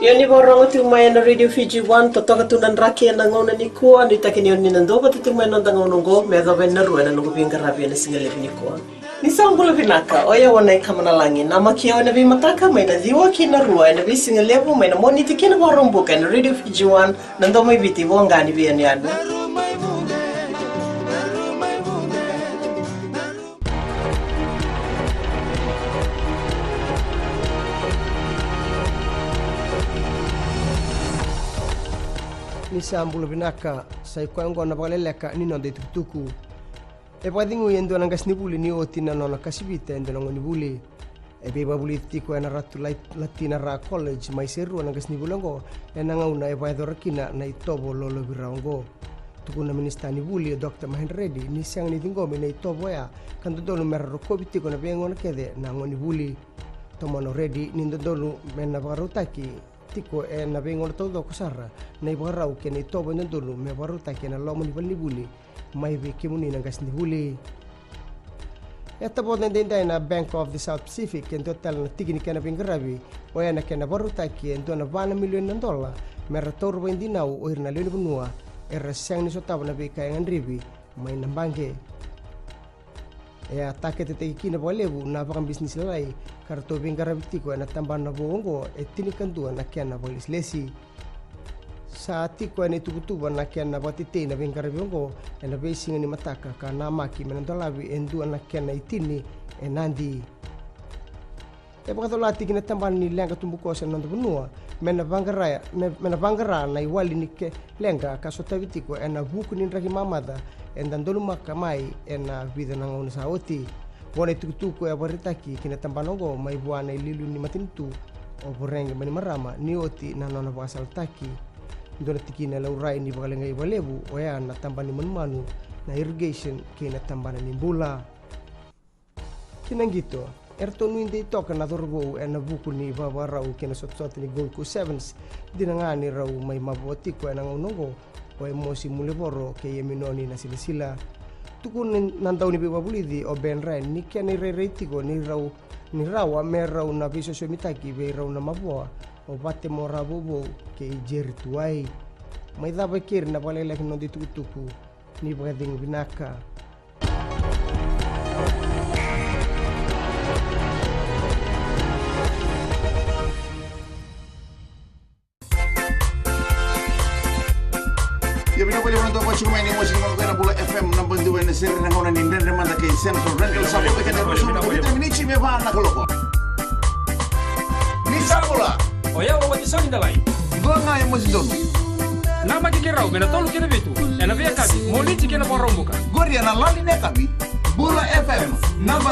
Yoni borong tu mai na radio Fiji 1 totoka tunan raki na ngona ni ko ni takini yoni nando tu mai nanda ngonongo me do ben na ruana no kupinga rabi na singale ni ko. Ni sangula vinaka oya wana kamana langi na makia na vi mataka mai na diwa kina rua na vi singale mai na moni tikina borong buka na radio Fiji 1 nando mai biti wonga ni vi aniado. Ni sambulu binaka sai kwango na Vakaleleka ni no de tukutuku e padingu yendo na gasni buli ni otina no na kasibita endo no ni buli e be babuli tiko na ratu latina ra college mai seru na gasni bulongo e na ngauna e vai dorakina na itobo lolo birango tukuna minista ni buli Dr. Mahen Reddy ni siang ni tingo me na itobo ya kanto dolu merro kobiti ko na bengo na kede na ngoni buli tomono Reddy ni ndolu mena barutaki tiko e na bengo todo kusara na ibarau ke ni tobo ndulu me baruta ke na lomo ni buli mai be kimuni na gas ni buli eta boden denda na Bank of the South Pacific en total na tigini ke na bingarabi o ya na ke na baruta ke en dona $1 million me rator bendinau o irna lele bunua e resang ni sotaba na be kayangan ribi mai na bange e atake te kina bolebu na bakang bisnis lalai karto bingarabitiko na tamban na bongo e tinikantua na kiana bolis lesi sa tiko ni tukutuba na kiana batite na bingarabiongo e na basing ni mataka ka na maki menandolabi endu na kiana itini e nandi e bakatolati kina tamban ni lenga tumbuko sa nando bunua mena bangara na iwali ni ke lenga kasotavitiko e na buku ni raki mamada en dandolu makamai en vida na ngona saoti wona tukutuku e baritaki kina tambanongo mai buana lilu ni matintu o borenge mani marama ni oti na nona basal taki ndona tikina laurai ni bagalenga ibalebu o ya na tambani manmanu na irrigation kina tambana ni bula kinangito erto nuinde toka na dorbo en buku ni babarau kina sotsot ni Gold Coast Sevens dinangani rau mai maboti ko en ngonongo o emosi muleboro ke yeminoni na silasila tukun nandau ni bebabulidi o benren ni kia ni rereitigo ni rawa me rau na viso mitaki be rau na mabua o bate mora bobo ke jeri tuai mai daba kir na Vakaleleka no ditutuku ni bagading binaka Ya bina pali wana topa chuma ini musik mengkena Bula FM 62 na seri na ngona ni ndende manda kay Central Rental Sapo ke na rusu na kita minichi me ba na koloko. Ni sabula. Oya wa tisoni dalai. Gonga yang musik donu. Nama kikirau bena tolu kene bitu. Ena via kati moliti kena porombuka. Gori ana lali ne kami. Bula FM 62